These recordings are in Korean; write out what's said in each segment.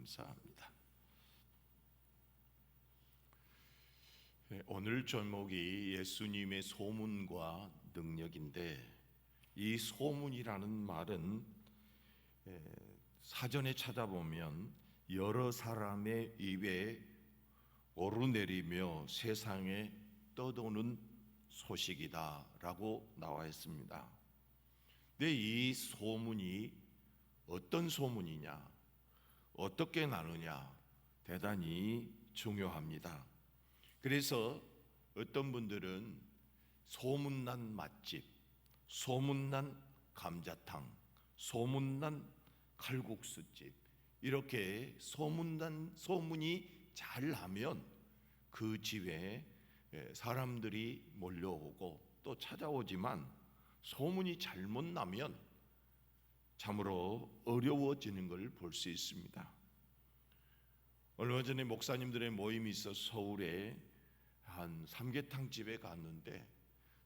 감사합니다. 오늘 제목이 예수님의 소문과 능력인데, 이 소문이라는 말은 사전에 찾아보면 여러 사람의 입에 오르내리며 세상에 떠도는 소식이다 라고 나와 있습니다. 근데 이 소문이 어떤 소문이냐, 어떻게 나누냐, 대단히 중요합니다. 그래서 어떤 분들은 소문난 맛집, 소문난 감자탕, 소문난 칼국수집, 이렇게 소문이 잘 나면 그 집에 사람들이 몰려오고 또 찾아오지만, 소문이 잘못 나면 참으로 어려워지는 걸 볼 수 있습니다. 얼마 전에 목사님들의 모임이 있어 서울에 한 삼계탕 집에 갔는데,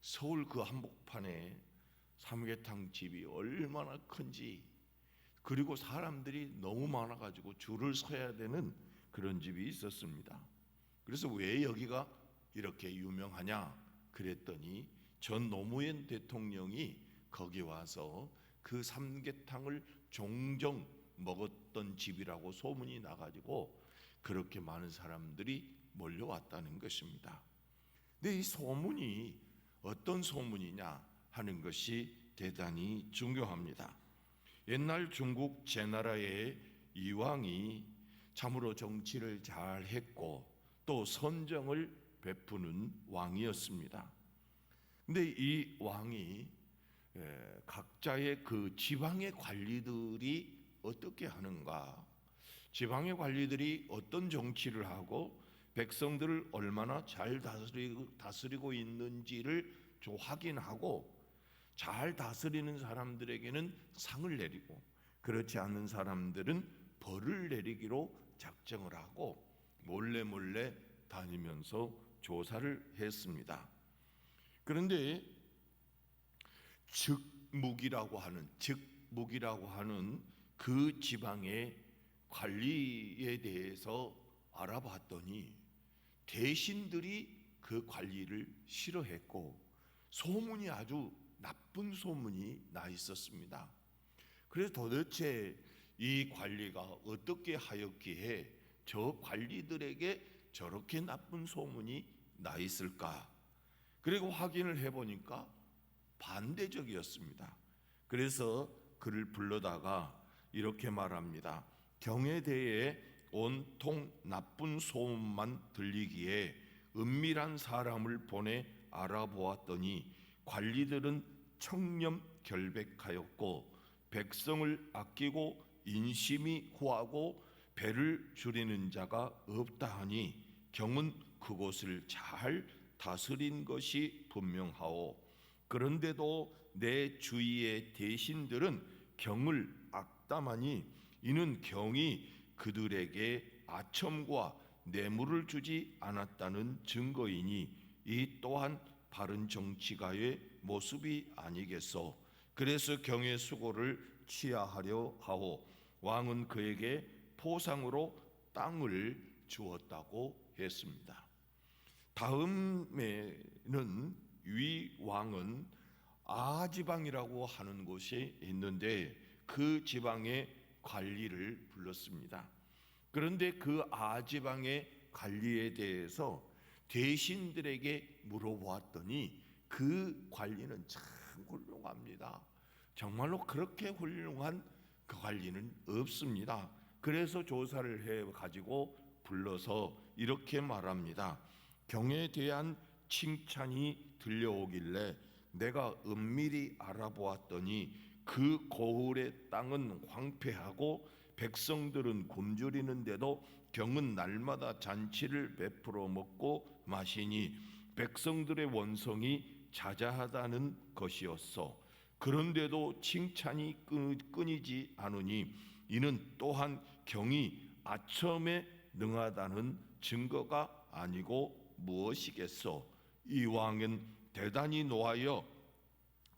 서울 그 한복판에 삼계탕 집이 얼마나 큰지, 그리고 사람들이 너무 많아가지고 줄을 서야 되는 그런 집이 있었습니다. 그래서 왜 여기가 이렇게 유명하냐 그랬더니, 전 노무현 대통령이 거기 와서 그 삼계탕을 종종 먹었던 집이라고 소문이 나가지고 그렇게 많은 사람들이 몰려왔다는 것입니다. 근데 이 소문이 어떤 소문이냐 하는 것이 대단히 중요합니다. 옛날 중국 제나라의 이왕이 참으로 정치를 잘 했고 또 선정을 베푸는 왕이었습니다. 근데 이 왕이 각자의 그 지방의 관리들이 어떻게 하는가, 지방의 관리들이 어떤 정치를 하고 백성들을 얼마나 잘 다스리고 있는지를 좀 확인하고, 잘 다스리는 사람들에게는 상을 내리고 그렇지 않은 사람들은 벌을 내리기로 작정을 하고 몰래 다니면서 조사를 했습니다. 그런데 즉묵이라고 하는 그 지방의 관리에 대해서 알아봤더니 대신들이 그 관리를 싫어했고 소문이 아주 나쁜 소문이 나 있었습니다. 그래서 도대체 이 관리가 어떻게 하였기에 저 관리들에게 저렇게 나쁜 소문이 나 있을까? 그리고 확인을 해보니까 반대적이었습니다. 그래서 그를 불러다가 이렇게 말합니다. 경에 대해 온통 나쁜 소문만 들리기에 은밀한 사람을 보내 알아보았더니 관리들은 청렴결백하였고 백성을 아끼고 인심이 후하고 배를 줄이는 자가 없다 하니 경은 그곳을 잘 다스린 것이 분명하오. 그런데도 내 주위의 대신들은 경을 악담하니 이는 경이 그들에게 아첨과 뇌물을 주지 않았다는 증거이니 이 또한 바른 정치가의 모습이 아니겠소. 그래서 경의 수고를 취하하려 하오. 왕은 그에게 포상으로 땅을 주었다고 했습니다. 다음에는 위 왕은 아지방이라고 하는 곳이 있는데 그 지방의 관리를 불렀습니다. 그런데 그 아지방의 관리에 대해서 대신들에게 물어보았더니 그 관리는 참 훌륭합니다. 정말로 그렇게 훌륭한 그 관리는 없습니다. 그래서 조사를 해가지고 불러서 이렇게 말합니다. 경에 대한 칭찬이 들려오길래 내가 은밀히 알아보았더니 그 고을의 땅은 황폐하고 백성들은 굶주리는데도 경은 날마다 잔치를 베풀어 먹고 마시니 백성들의 원성이 자자하다는 것이었어. 그런데도 칭찬이 끊이지 않으니 이는 또한 경이 아첨에 능하다는 증거가 아니고 무엇이겠소. 이 왕은 대단히 노하여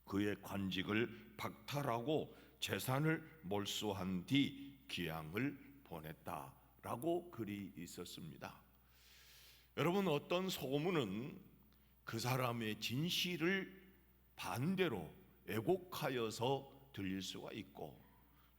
그의 관직을 박탈하고 재산을 몰수한 뒤 기양을 보냈다라고 글이 있었습니다. 여러분, 어떤 소문은 그 사람의 진실을 반대로 왜곡하여서 들릴 수가 있고,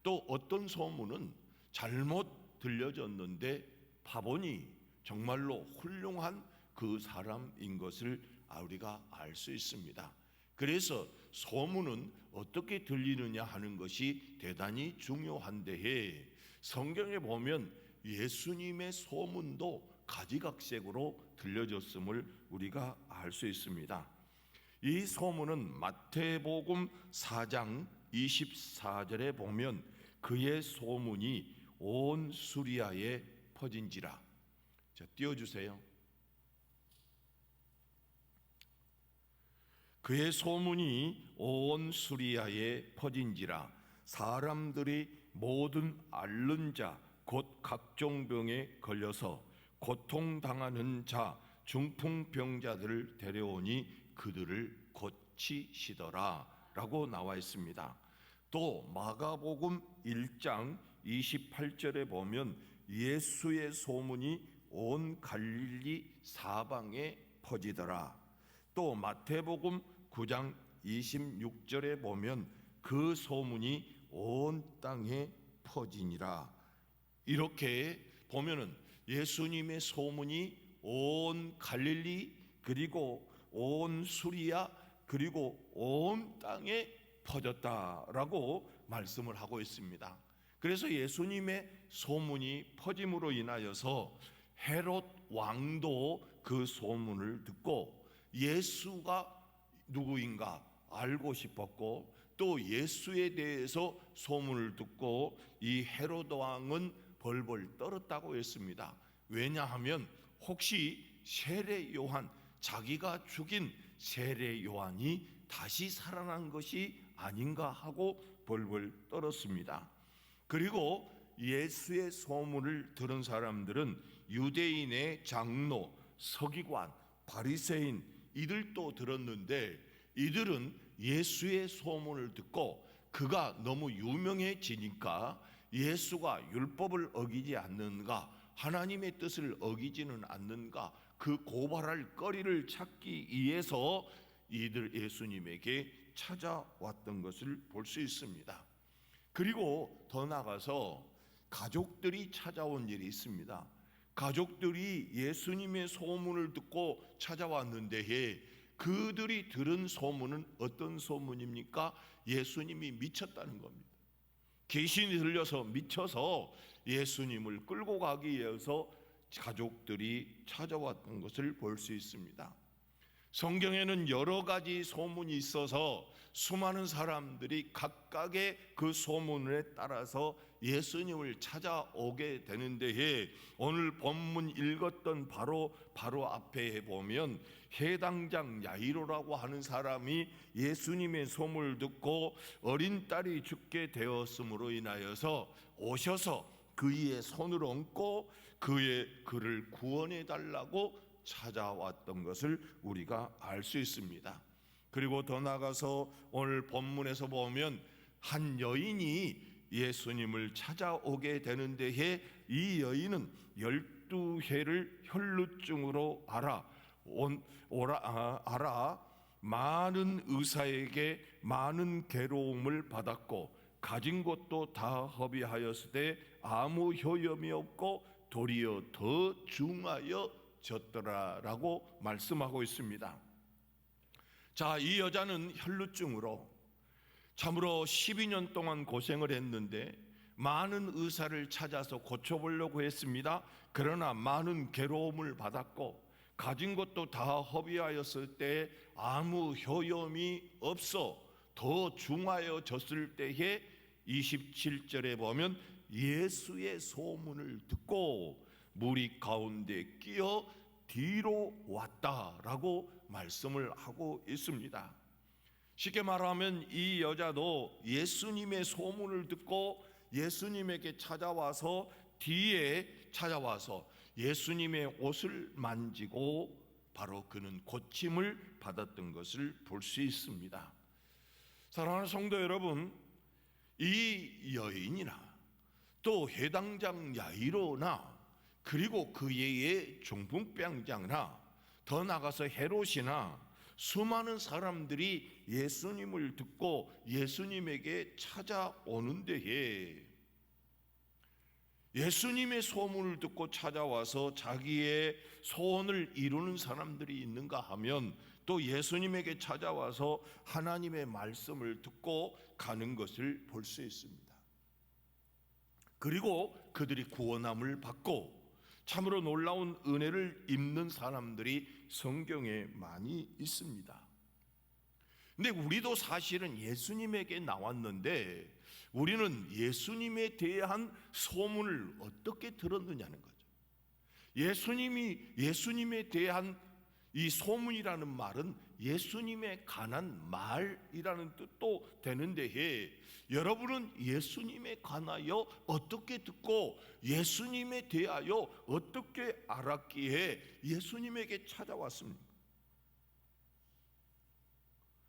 또 어떤 소문은 잘못 들려졌는데 파보니 정말로 훌륭한 그 사람인 것을 우리가 알 수 있습니다. 그래서 소문은 어떻게 들리느냐 하는 것이 대단히 중요한데, 성경에 보면 예수님의 소문도 가지각색으로 들려졌음을 우리가 알 수 있습니다. 이 소문은 마태복음 4장 24절에 보면 그의 소문이 온 수리아에 퍼진지라. 자, 띄워주세요. 그의 소문이 온 수리아에 퍼진지라. 사람들이 모든 앓는 자 곧 각종 병에 걸려서 고통당하는 자 중풍병자들을 데려오니 그들을 고치시더라 라고 나와 있습니다. 또 마가복음 1장 28절에 보면 예수의 소문이 온 갈릴리 사방에 퍼지더라. 또 마태복음 9장 26절에 보면 그 소문이 온 땅에 퍼지니라. 이렇게 보면은 예수님의 소문이 온 갈릴리, 그리고 온 수리아, 그리고 온 땅에 퍼졌다라고 말씀을 하고 있습니다. 그래서 예수님의 소문이 퍼짐으로 인하여서 헤롯 왕도 그 소문을 듣고 예수가 누구인가 알고 싶었고, 또 예수에 대해서 소문을 듣고 이 헤롯 왕은 벌벌 떨었다고 했습니다. 왜냐하면 혹시 세례 요한, 자기가 죽인 세례 요한이 다시 살아난 것이 아닌가 하고 벌벌 떨었습니다. 그리고 예수의 소문을 들은 사람들은 유대인의 장로, 서기관, 바리새인 이들도 들었는데, 이들은 예수의 소문을 듣고 그가 너무 유명해지니까 예수가 율법을 어기지 않는가, 하나님의 뜻을 어기지는 않는가, 그 고발할 거리를 찾기 위해서 이들 예수님에게 찾아왔던 것을 볼 수 있습니다. 그리고 더 나아가서 가족들이 찾아온 일이 있습니다. 가족들이 예수님의 소문을 듣고 찾아왔는데, 그들이 들은 소문은 어떤 소문입니까? 예수님이 미쳤다는 겁니다. 귀신이 들려서 미쳐서 예수님을 끌고 가기 위해서 가족들이 찾아왔던 것을 볼 수 있습니다. 성경에는 여러 가지 소문이 있어서 수많은 사람들이 각각의 그 소문에 따라서 예수님을 찾아오게 되는데, 오늘 본문 읽었던 바로 앞에 보면 해당장 야이로라고 하는 사람이 예수님의 소문을 듣고 어린 딸이 죽게 되었음으로 인하여서 오셔서 그의 손을 얹고 그를 구원해 달라고 찾아왔던 것을 우리가 알 수 있습니다. 그리고 더 나아가서 오늘 본문에서 보면 한 여인이 예수님을 찾아오게 되는데, 이 여인은 12해를 혈루증으로 알아 많은 의사에게 많은 괴로움을 받았고 가진 것도 다 허비하였으되 아무 효험이 없고 도리어 더 중하여졌더라라고 말씀하고 있습니다. 자, 이 여자는 혈루증으로 참으로 12년 동안 고생을 했는데 많은 의사를 찾아서 고쳐보려고 했습니다. 그러나 많은 괴로움을 받았고 가진 것도 다 허비하였을 때 아무 효험이 없어 더 중하여졌을 때에 27절에 보면 예수의 소문을 듣고 무리 가운데 끼어 뒤로 왔다라고 말씀을 하고 있습니다. 쉽게 말하면 이 여자도 예수님의 소문을 듣고 예수님에게 찾아와서 뒤에 찾아와서 예수님의 옷을 만지고 바로 그는 고침을 받았던 것을 볼 수 있습니다. 사랑하는 성도 여러분, 이 여인이나 또 해당장 야이로나 그리고 그 예의 중풍병자나 더 나아가서 헤롯이나 수많은 사람들이 예수님을 듣고 예수님에게 찾아오는 데에 예수님의 소문을 듣고 찾아와서 자기의 소원을 이루는 사람들이 있는가 하면 또 예수님에게 찾아와서 하나님의 말씀을 듣고 가는 것을 볼 수 있습니다. 그리고 그들이 구원함을 받고 참으로 놀라운 은혜를 입는 사람들이 성경에 많이 있습니다. 근데 우리도 사실은 예수님에게 나왔는데 우리는 예수님에 대한 소문을 어떻게 들었느냐는 거죠. 예수님에 대한 이 소문이라는 말은 예수님에 관한 말이라는 뜻도 되는데 여러분은 예수님에 관하여 어떻게 듣고 예수님에 대하여 어떻게 알았기에 예수님에게 찾아왔습니까?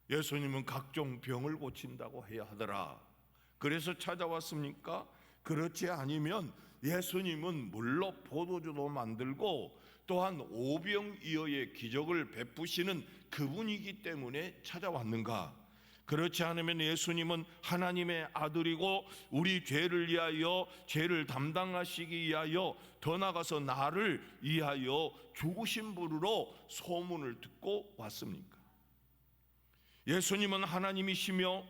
예수님은 각종 병을 고친다고 해야 하더라. 그래서 찾아왔습니까? 그렇지 아니면 예수님은 물로 포도주도 만들고 또한 오병이어의 기적을 베푸시는 그분이기 때문에 찾아왔는가? 그렇지 않으면 예수님은 하나님의 아들이고 우리 죄를 위하여 죄를 담당하시기 위하여 더 나아가서 나를 위하여 죽으신 분으로 소문을 듣고 왔습니까? 예수님은 하나님이시며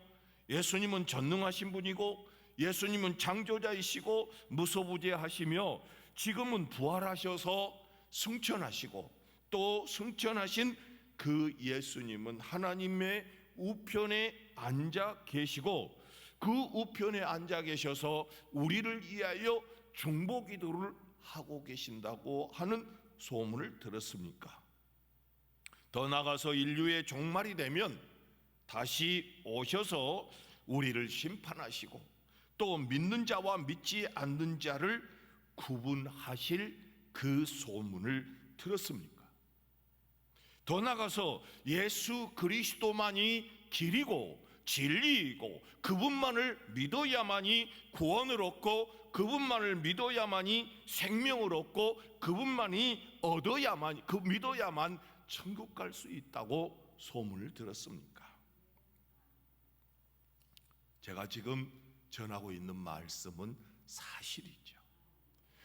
예수님은 전능하신 분이고 예수님은 창조자이시고 무소부재하시며 지금은 부활하셔서 승천하시고 또 승천하신 그 예수님은 하나님의 우편에 앉아 계시고 그 우편에 앉아 계셔서 우리를 위하여 중보 기도를 하고 계신다고 하는 소문을 들었습니까? 더 나아가서 인류의 종말이 되면 다시 오셔서 우리를 심판하시고 또 믿는 자와 믿지 않는 자를 구분하실 그 소문을 들었습니까? 더 나아가서 예수 그리스도만이 길이고 진리이고 그분만을 믿어야만이 구원을 얻고 그분만을 믿어야만이 생명을 얻고 그분만이 믿어야만 천국 갈 수 있다고 소문을 들었습니까? 제가 지금 전하고 있는 말씀은 사실이죠.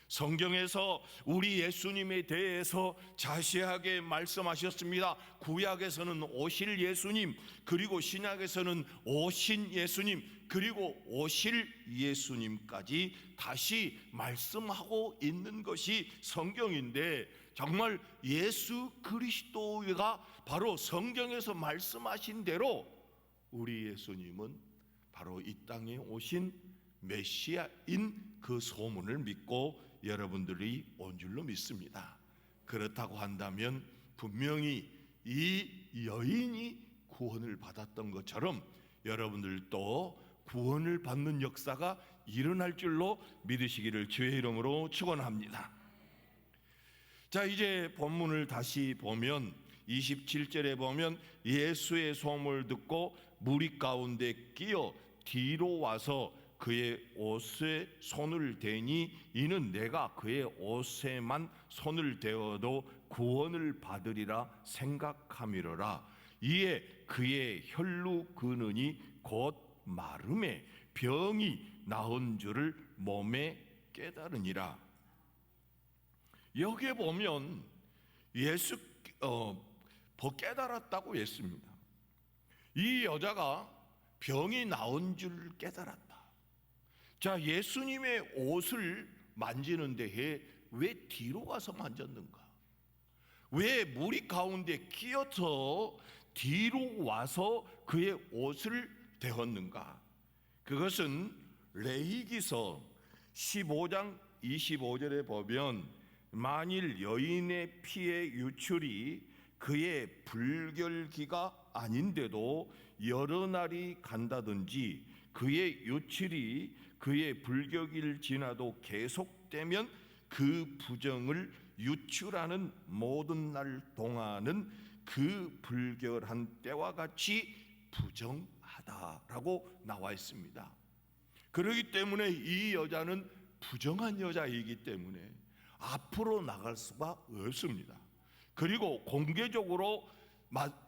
성경에서 우리 예수님에 대해서 자세하게 말씀하셨습니다. 구약에서는 오실 예수님, 그리고 신약에서는 오신 예수님, 그리고 오실 예수님까지 다시 말씀하고 있는 것이 성경인데 정말 예수 그리스도가 바로 성경에서 말씀하신 대로 우리 예수님은 바로 이 땅에 오신 메시아인 그 소문을 믿고 여러분들이 온 줄로 믿습니다. 그렇다고 한다면 분명히 이 여인이 구원을 받았던 것처럼 여러분들도 구원을 받는 역사가 일어날 줄로 믿으시기를 주의 이름으로 축원합니다. 자, 이제 본문을 다시 보면 27절에 보면 예수의 소문을 듣고 무리 가운데 끼어 뒤로 와서 그의 옷에 손을 대니 이는 내가 그의 옷에만 손을 대어도 구원을 받으리라 생각함이로라. 이에 그의 혈루 근은이 곧 마름에 병이 나은 줄을 몸에 깨달으니라. 여기에 보면 깨달았다고 했습니다. 이 여자가 병이 나은 줄 깨달았다. 자, 예수님의 옷을 만지는 데에 왜 뒤로 가서 만졌는가? 왜 무리 가운데 끼어서 뒤로 와서 그의 옷을 대었는가? 그것은 레위기서 15장 25절에 보면 만일 여인의 피의 유출이 그의 불결기가 아닌데도 여러 날이 간다든지 그의 유출이 그의 불격일 지나도 계속되면 그 부정을 유출하는 모든 날 동안은 그 불결한 때와 같이 부정하다라고 나와 있습니다. 그렇기 때문에 이 여자는 부정한 여자이기 때문에 앞으로 나갈 수가 없습니다. 그리고 공개적으로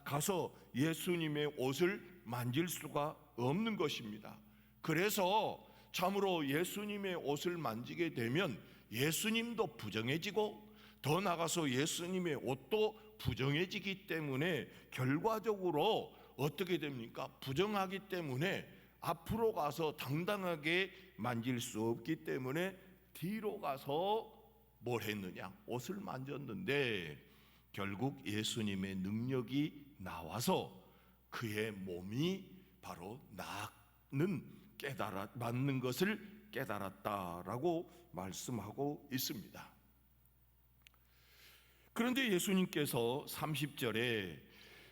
가서 예수님의 옷을 만질 수가 없는 것입니다. 그래서 참으로 예수님의 옷을 만지게 되면 예수님도 부정해지고 더 나아가서 예수님의 옷도 부정해지기 때문에 결과적으로 어떻게 됩니까? 부정하기 때문에 앞으로 가서 당당하게 만질 수 없기 때문에 뒤로 가서 뭘 했느냐? 옷을 만졌는데 결국 예수님의 능력이 나와서 그의 몸이 바로 맞는 것을 깨달았다라고 말씀하고 있습니다. 그런데 예수님께서 30절에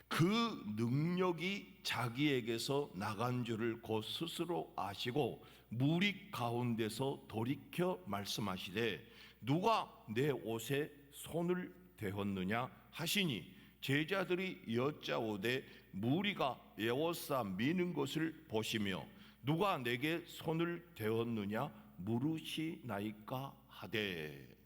그 능력이 자기에게서 나간 줄을 곧 스스로 아시고 무리 가운데서 돌이켜 말씀하시되 누가 내 옷에 손을 대었느냐 하시니 제자들이 여짜오되 무리가 에워싸 미는 것을 보시며 누가 내게 손을 대었느냐 물으시나이까 하되.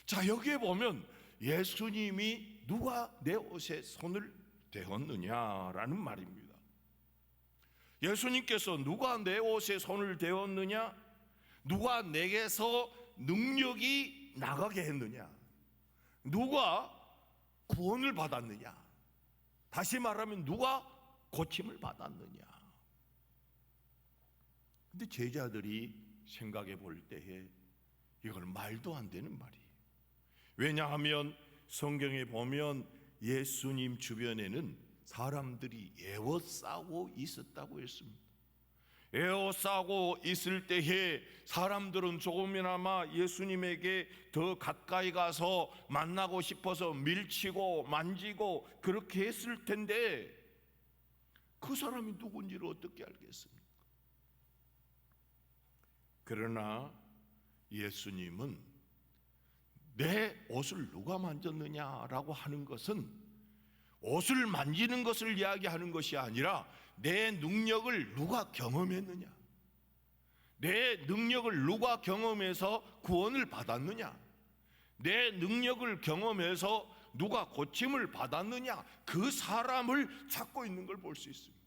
자, 여기에 보면 예수님이 누가 내 옷에 손을 대었느냐라는 말입니다. 예수님께서 누가 내 옷에 손을 대었느냐, 누가 내게서 능력이 나가게 했느냐, 누가 구원을 받았느냐, 다시 말하면 누가 고침을 받았느냐. 근데 제자들이 생각해 볼 때에 이걸 말도 안 되는 말이에요. 왜냐하면 성경에 보면 예수님 주변에는 사람들이 에워싸고 있었다고 했습니다. 에워싸고 있을 때에 사람들은 조금이나마 예수님에게 더 가까이 가서 만나고 싶어서 밀치고 만지고 그렇게 했을 텐데 그 사람이 누군지를 어떻게 알겠습니까? 그러나 예수님은 내 옷을 누가 만졌느냐라고 하는 것은 옷을 만지는 것을 이야기하는 것이 아니라 내 능력을 누가 경험했느냐, 내 능력을 누가 경험해서 구원을 받았느냐, 내 능력을 경험해서 누가 고침을 받았느냐, 그 사람을 찾고 있는 걸 볼 수 있습니다.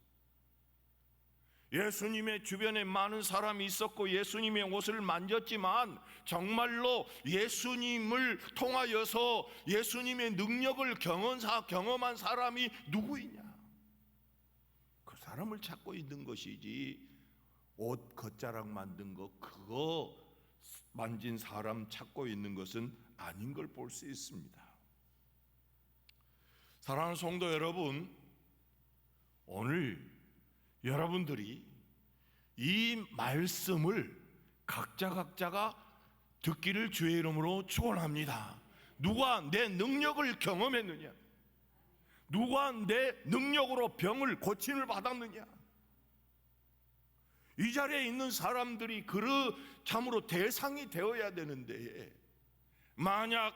예수님의 주변에 많은 사람이 있었고 예수님의 옷을 만졌지만 정말로 예수님을 통하여서 예수님의 능력을 경험한 사람이 누구이냐, 그 사람을 찾고 있는 것이지 옷 겉자락 만든 거 그거 만진 사람 찾고 있는 것은 아닌 걸 볼 수 있습니다. 사랑하는 성도 여러분, 오늘 여러분들이 이 말씀을 각자가 듣기를 주의 이름으로 축원합니다. 누가 내 능력을 경험했느냐, 누가 내 능력으로 병을 고침을 받았느냐. 이 자리에 있는 사람들이 참으로 대상이 되어야 되는데 만약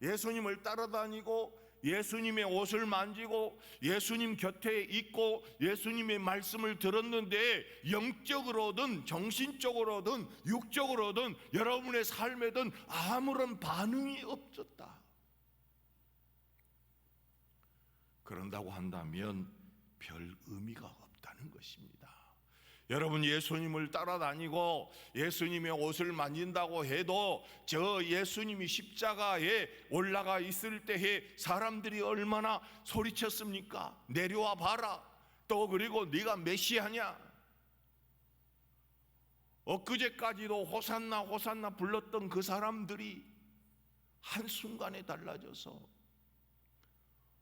예수님을 따라다니고 예수님의 옷을 만지고 예수님 곁에 있고 예수님의 말씀을 들었는데 영적으로든 정신적으로든 육적으로든 여러분의 삶에든 아무런 반응이 없었다. 그런다고 한다면 별 의미가 없다는 것입니다. 여러분 예수님을 따라다니고 예수님의 옷을 만진다고 해도 저 예수님이 십자가에 올라가 있을 때에 사람들이 얼마나 소리쳤습니까? 내려와 봐라. 또 그리고 네가 메시아냐? 엊그제까지도 호산나 호산나 불렀던 그 사람들이 한순간에 달라져서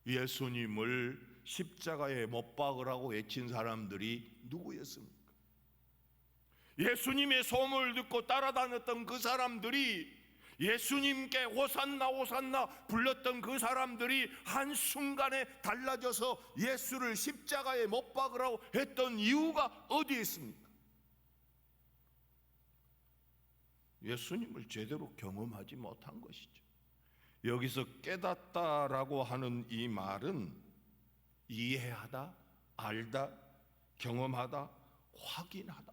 예수님을 십자가에 못 박으라고 외친 사람들이 누구였습니까? 예수님의 소문을 듣고 따라다녔던 그 사람들이, 예수님께 호산나 호산나 불렀던 그 사람들이 한순간에 달라져서 예수를 십자가에 못 박으라고 했던 이유가 어디에 있습니까? 예수님을 제대로 경험하지 못한 것이죠. 여기서 깨닫다라고 하는 이 말은 이해하다, 알다, 경험하다, 확인하다.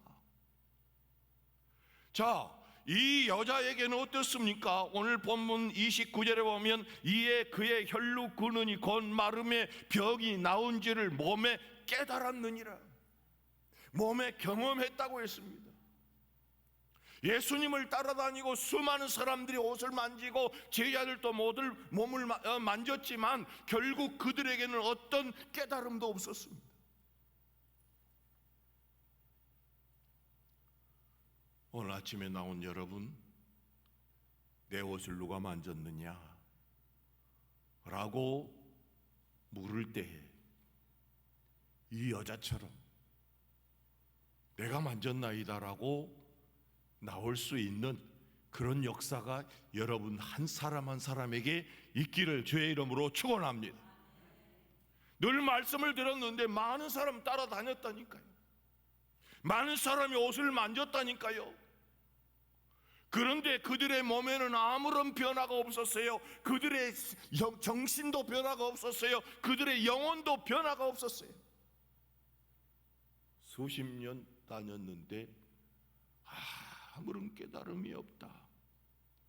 자, 이 여자에게는 어떻습니까? 오늘 본문 29절에 보면 이에 그의 혈루 근원이 곧 마름에 병이 나온지를 몸에 깨달았느니라. 몸에 경험했다고 했습니다. 예수님을 따라다니고 수많은 사람들이 옷을 만지고 제자들도 모두 몸을 만졌지만 결국 그들에게는 어떤 깨달음도 없었습니다. 오늘 아침에 나온 여러분, 내 옷을 누가 만졌느냐? 라고 물을 때에 이 여자처럼 내가 만졌나이다 라고 나올 수 있는 그런 역사가 여러분 한 사람 한 사람에게 있기를 주의 이름으로 축원합니다. 늘 말씀을 들었는데 많은 사람 따라다녔다니까요. 많은 사람이 옷을 만졌다니까요. 그런데 그들의 몸에는 아무런 변화가 없었어요. 그들의 정신도 변화가 없었어요. 그들의 영혼도 변화가 없었어요. 수십 년 다녔는데 아무런 깨달음이 없다.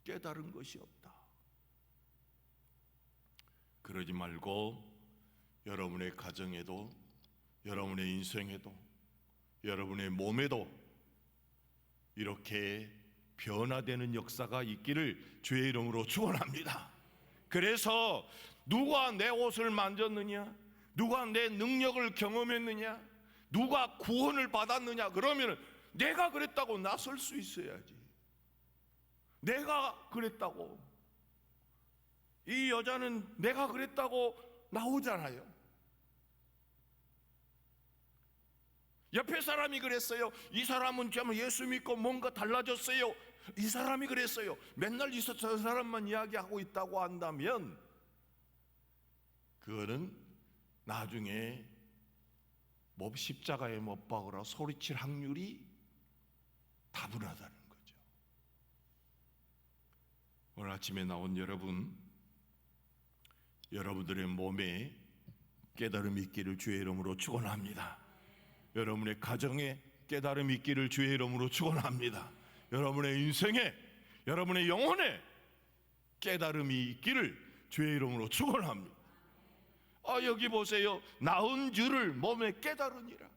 깨달은 것이 없다. 그러지 말고 여러분의 가정에도, 여러분의 인생에도, 여러분의 몸에도 이렇게 변화되는 역사가 있기를 주의 이름으로 축원합니다. 그래서 누가 내 옷을 만졌느냐? 누가 내 능력을 경험했느냐? 누가 구원을 받았느냐? 그러면 내가 그랬다고 나설 수 있어야지. 내가 그랬다고. 이 여자는 내가 그랬다고 나오잖아요. 옆에 사람이 그랬어요. 이 사람은 정말 예수 믿고 뭔가 달라졌어요. 이 사람이 그랬어요. 맨날 저 사람만 이야기하고 있다고 한다면 그거는 나중에 십자가에 못 박으라 소리칠 확률이 다분하다는 거죠. 오늘 아침에 나온 여러분, 여러분들의 몸에 깨달음이 있기를 주의 이름으로 축원합니다. 여러분의 가정에 깨달음이 있기를 주의 이름으로 축원합니다. 여러분의 인생에, 여러분의 영혼에 깨달음이 있기를 주의 이름으로 축원합니다. 여기 보세요. 나은 줄을 몸에 깨달으니라.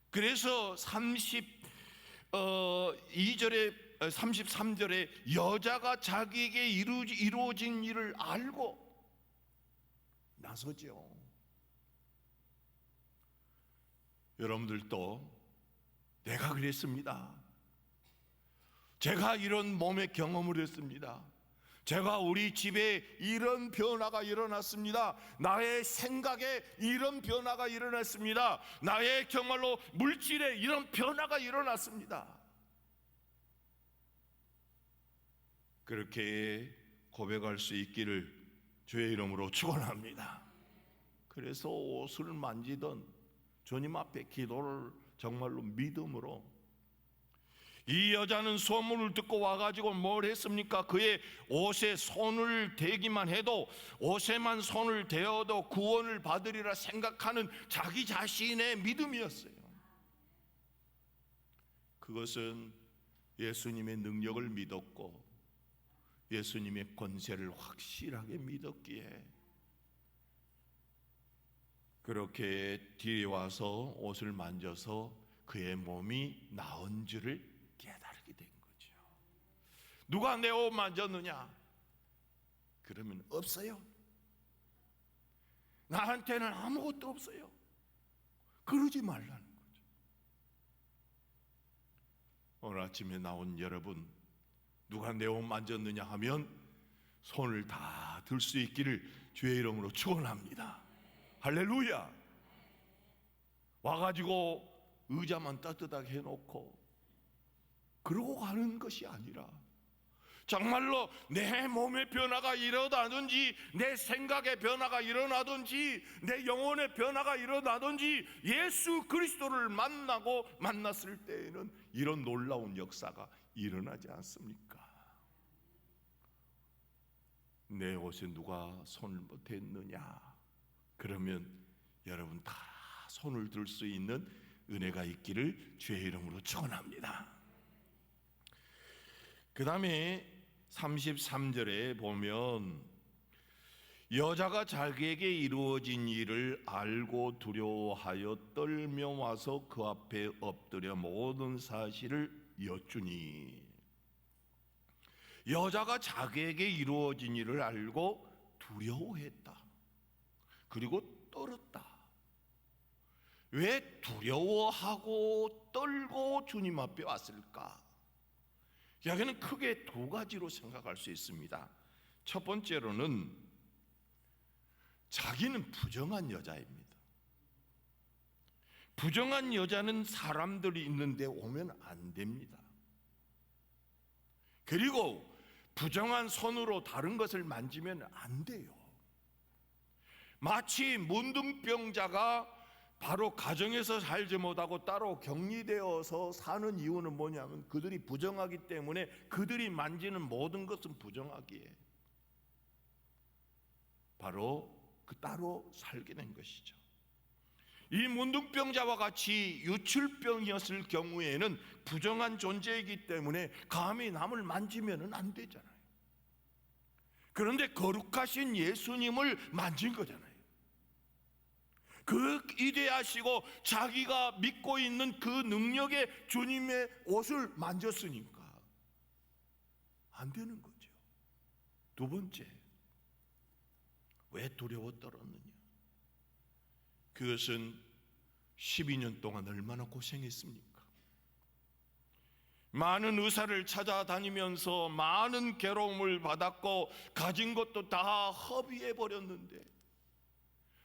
그래서 32절에 33절에 여자가 자기에게 이루어진 일을 알고 나서죠. 여러분들도 내가 그랬습니다. 제가 이런 몸의 경험을 했습니다. 제가 우리 집에 이런 변화가 일어났습니다. 나의 생각에 이런 변화가 일어났습니다. 나의 정말로 물질에 이런 변화가 일어났습니다. 그렇게 고백할 수 있기를 주의 이름으로 축원합니다. 그래서 옷을 만지던 주님 앞에 기도를 정말로 믿음으로, 이 여자는 소문을 듣고 와가지고 뭘 했습니까? 그의 옷에 손을 대기만 해도, 옷에만 손을 대어도 구원을 받으리라 생각하는 자기 자신의 믿음이었어요. 그것은 예수님의 능력을 믿었고 예수님의 권세를 확실하게 믿었기에 그렇게 뒤에 와서 옷을 만져서 그의 몸이 나은 줄을 깨달게 된 거죠. 누가 내 옷 만졌느냐? 그러면 없어요. 나한테는 아무것도 없어요. 그러지 말라는 거죠. 오늘 아침에 나온 여러분, 누가 내 옷 만졌느냐 하면 손을 다 들 수 있기를 주의 이름으로 축원합니다. 할렐루야. 와가지고 의자만 따뜻하게 해놓고 그러고 가는 것이 아니라 정말로 내 몸의 변화가 일어나든지, 내 생각의 변화가 일어나든지, 내 영혼의 변화가 일어나든지, 예수 그리스도를 만났을 때에는 이런 놀라운 역사가 일어나지 않습니까? 내 옷에 누가 손을 댔느냐? 그러면 여러분 다 손을 들 수 있는 은혜가 있기를 주의 이름으로 축원합니다. 그 다음에 33절에 보면 여자가 자기에게 이루어진 일을 알고 두려워하여 떨며 와서 그 앞에 엎드려 모든 사실을 여쭈니, 여자가 자기에게 이루어진 일을 알고 두려워했다. 그리고 떨었다. 왜 두려워하고 떨고 주님 앞에 왔을까? 여기는 크게 두 가지로 생각할 수 있습니다. 첫 번째로는 자기는 부정한 여자입니다. 부정한 여자는 사람들이 있는데 오면 안 됩니다. 그리고 부정한 손으로 다른 것을 만지면 안 돼요. 마치 문둥병자가 바로 가정에서 살지 못하고 따로 격리되어서 사는 이유는 뭐냐면 그들이 부정하기 때문에 그들이 만지는 모든 것은 부정하기에 바로 따로 살게 된 것이죠. 이 문둥병자와 같이 유출병이었을 경우에는 부정한 존재이기 때문에 감히 남을 만지면 안 되잖아요. 그런데 거룩하신 예수님을 만진 거잖아요. 그 위대하시고 자기가 믿고 있는 그 능력의 주님의 옷을 만졌으니까 안 되는 거죠. 두 번째, 왜 두려워 떨었느냐? 그것은 12년 동안 얼마나 고생했습니까? 많은 의사를 찾아다니면서 많은 괴로움을 받았고 가진 것도 다 허비해 버렸는데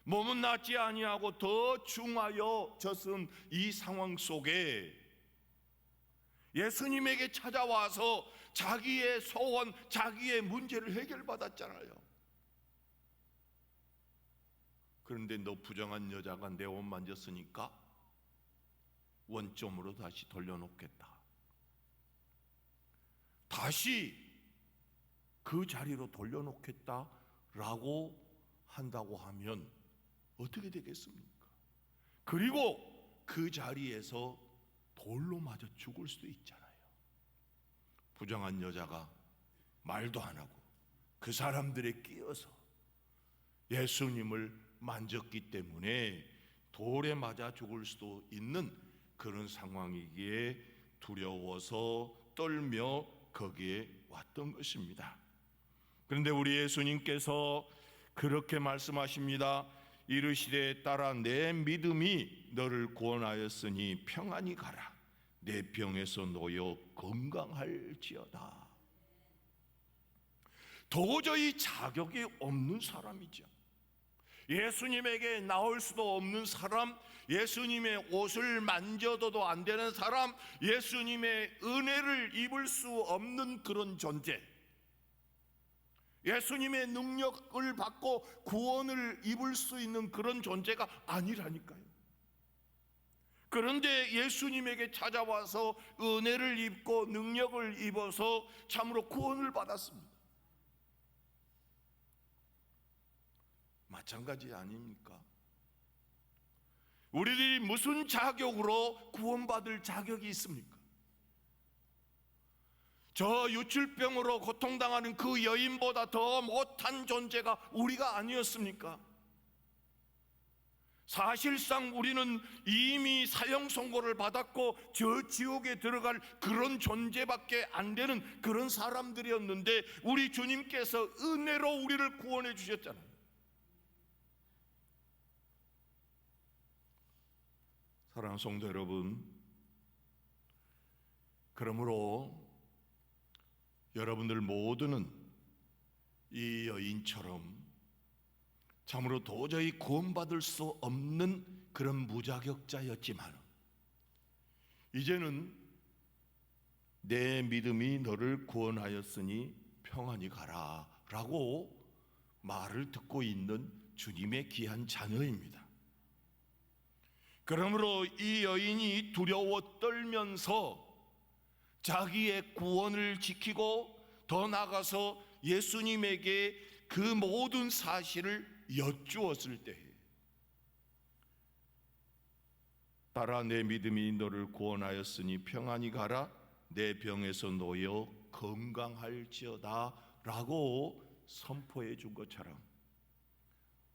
몸은 낫지 아니하고 더 중하여 졌은 이 상황 속에 예수님에게 찾아와서 자기의 소원, 자기의 문제를 해결받았잖아요. 그런데 너 부정한 여자가 내 옷 만졌으니까 원점으로 다시 돌려놓겠다. 다시 그 자리로 돌려놓겠다라고 한다고 하면 어떻게 되겠습니까? 그리고 그 자리에서 돌로 맞아 죽을 수도 있잖아요. 부정한 여자가 말도 안 하고 그 사람들에 끼어서 예수님을 만졌기 때문에 돌에 맞아 죽을 수도 있는 그런 상황이기에 두려워서 떨며 거기에 왔던 것입니다. 그런데 우리 예수님께서 그렇게 말씀하십니다. 이르시되 딸아 내 믿음이 너를 구원하였으니 평안히 가라. 내 병에서 놓여 건강할지어다. 도저히 자격이 없는 사람이죠. 예수님에게 나올 수도 없는 사람, 예수님의 옷을 만져도 안 되는 사람, 예수님의 은혜를 입을 수 없는 그런 존재, 예수님의 능력을 받고 구원을 입을 수 있는 그런 존재가 아니라니까요. 그런데 예수님에게 찾아와서 은혜를 입고 능력을 입어서 참으로 구원을 받았습니다. 마찬가지 아닙니까? 우리들이 무슨 자격으로 구원받을 자격이 있습니까? 저 유출병으로 고통당하는 그 여인보다 더 못한 존재가 우리가 아니었습니까? 사실상 우리는 이미 사형 선고를 받았고 저 지옥에 들어갈 그런 존재밖에 안 되는 그런 사람들이었는데 우리 주님께서 은혜로 우리를 구원해 주셨잖아요. 사랑하는 성도 여러분, 그러므로 여러분들 모두는 이 여인처럼 참으로 도저히 구원받을 수 없는 그런 무자격자였지만 이제는 내 믿음이 너를 구원하였으니 평안히 가라 라고 말을 듣고 있는 주님의 귀한 자녀입니다. 그러므로 이 여인이 두려워 떨면서 자기의 구원을 지키고 더 나아가서 예수님에게 그 모든 사실을 여쭈었을 때 딸아 내 믿음이 너를 구원하였으니 평안히 가라. 내 병에서 놓여 건강할지어다 라고 선포해 준 것처럼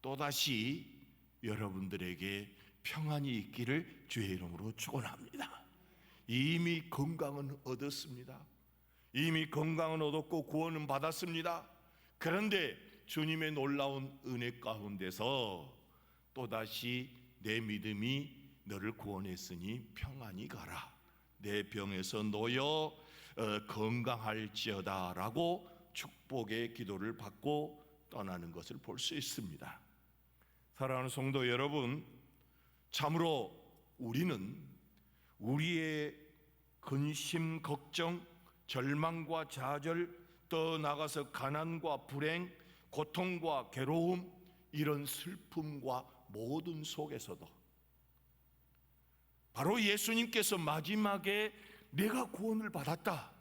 또다시 여러분들에게 평안이 있기를 주의 이름으로 축원합니다. 이미 건강은 얻었습니다. 이미 건강은 얻었고 구원은 받았습니다. 그런데 주님의 놀라운 은혜 가운데서 또다시 내 믿음이 너를 구원했으니 평안히 가라, 내 병에서 놓여 건강할지어다 라고 축복의 기도를 받고 떠나는 것을 볼 수 있습니다. 사랑하는 성도 여러분, 참으로 우리는 우리의 근심, 걱정, 절망과 좌절, 더 나아가서 가난과 불행, 고통과 괴로움, 이런 슬픔과 모든 속에서도 바로 예수님께서 마지막에 내가 구원을 받았다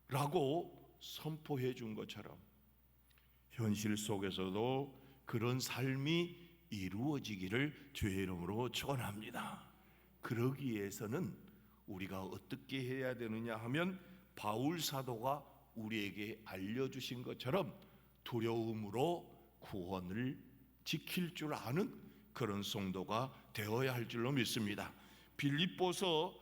라고 선포해 준 것처럼 현실 속에서도 그런 삶이 이루어지기를 주의 이름으로 축원합니다. 그러기 위해서는 우리가 어떻게 해야 되느냐 하면 바울 사도가 우리에게 알려주신 것처럼 두려움으로 구원을 지킬 줄 아는 그런 성도가 되어야 할 줄로 믿습니다. 빌립보서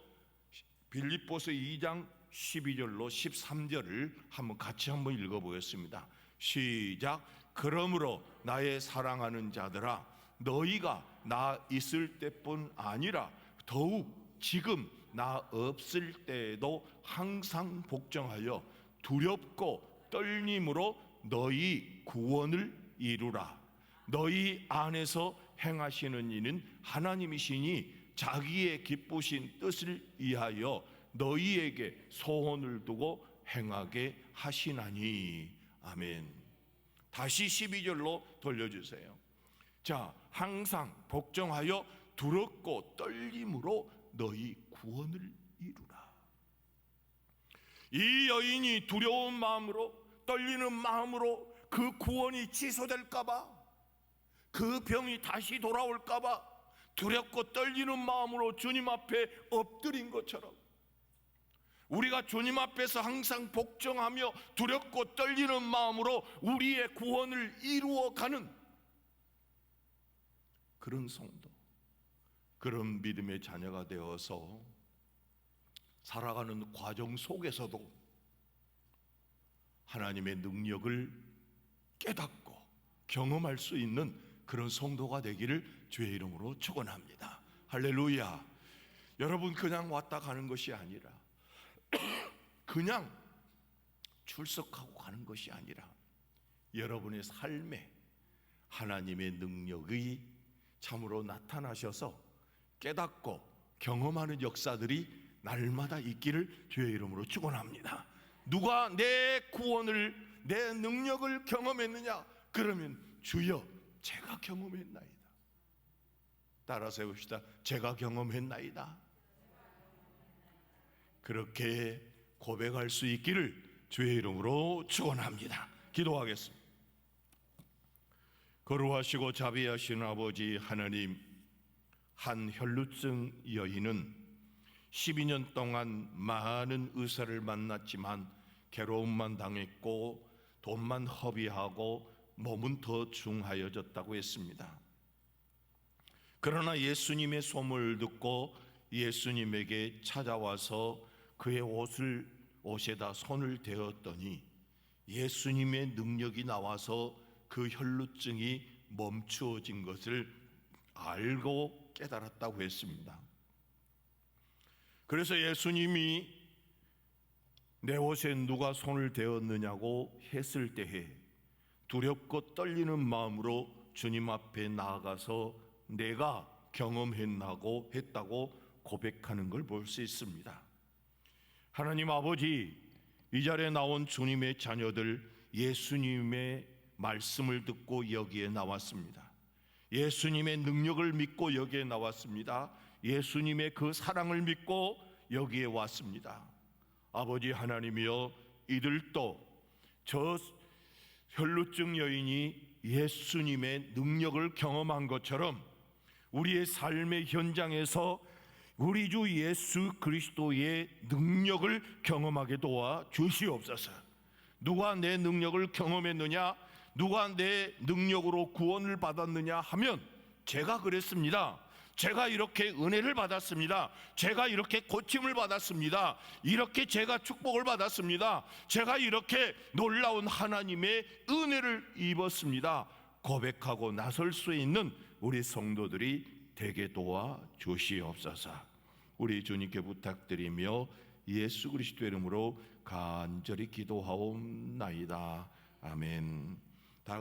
2장 12절로 13절을 같이 한번 읽어보겠습니다. 시작. 그러므로 나의 사랑하는 자들아, 너희가 나 있을 때뿐 아니라 더욱 지금 나 없을 때에도 항상 복종하여 두렵고 떨림으로 너희 구원을 이루라. 너희 안에서 행하시는 이는 하나님이시니 자기의 기쁘신 뜻을 위하여 너희에게 소원을 두고 행하게 하시나니. 아멘. 다시 12절로 돌려주세요. 자, 항상 복종하여 두렵고 떨림으로 너희 구원을 이루라. 이 여인이 두려운 마음으로, 떨리는 마음으로 그 구원이 취소될까봐, 그 병이 다시 돌아올까봐 두렵고 떨리는 마음으로 주님 앞에 엎드린 것처럼 우리가 주님 앞에서 항상 복종하며 두렵고 떨리는 마음으로 우리의 구원을 이루어가는 그런 성도, 그런 믿음의 자녀가 되어서 살아가는 과정 속에서도 하나님의 능력을 깨닫고 경험할 수 있는 그런 성도가 되기를 주의 이름으로 축원합니다. 할렐루야. 여러분, 그냥 왔다 가는 것이 아니라 그냥 출석하고 가는 것이 아니라 여러분의 삶에 하나님의 능력이 참으로 나타나셔서 깨닫고 경험하는 역사들이 날마다 있기를 주의 이름으로 축원합니다. 누가 내 구원을, 내 능력을 경험했느냐? 그러면 주여, 제가 경험했나이다. 따라서 해봅시다. 제가 경험했나이다. 그렇게 고백할 수 있기를 주의 이름으로 축원합니다. 기도하겠습니다. 거룩하시고 자비하신 아버지 하나님, 한 혈루증 여인은 12년 동안 많은 의사를 만났지만 괴로움만 당했고 돈만 허비하고 몸은 더 중하여졌다고 했습니다. 그러나 예수님의 소문을 듣고 예수님에게 찾아와서 그의 옷에다 손을 대었더니 예수님의 능력이 나와서 그 혈루증이 멈추어진 것을 알고 깨달았다고 했습니다. 그래서 예수님이 내 옷에 누가 손을 대었느냐고 했을 때에 두렵고 떨리는 마음으로 주님 앞에 나아가서 내가 경험했다고 고백하는 걸 볼 수 있습니다. 하나님 아버지, 이 자리에 나온 주님의 자녀들, 예수님의 말씀을 듣고 여기에 나왔습니다. 예수님의 능력을 믿고 여기에 나왔습니다. 예수님의 그 사랑을 믿고 여기에 왔습니다. 아버지 하나님이여, 이들도 저 혈루증 여인이 예수님의 능력을 경험한 것처럼 우리의 삶의 현장에서 우리 주 예수 그리스도의 능력을 경험하게 도와 주시옵소서. 누가 내 능력을 경험했느냐, 누가 내 능력으로 구원을 받았느냐 하면 제가 그랬습니다. 제가 이렇게 은혜를 받았습니다. 제가 이렇게 고침을 받았습니다. 이렇게 제가 축복을 받았습니다. 제가 이렇게 놀라운 하나님의 은혜를 입었습니다. 고백하고 나설 수 있는 우리 성도들이 되게 도와 주시옵소서. 우리 주님께 부탁드리며 예수 그리스도의 이름으로 간절히 기도하옵나이다. 아멘.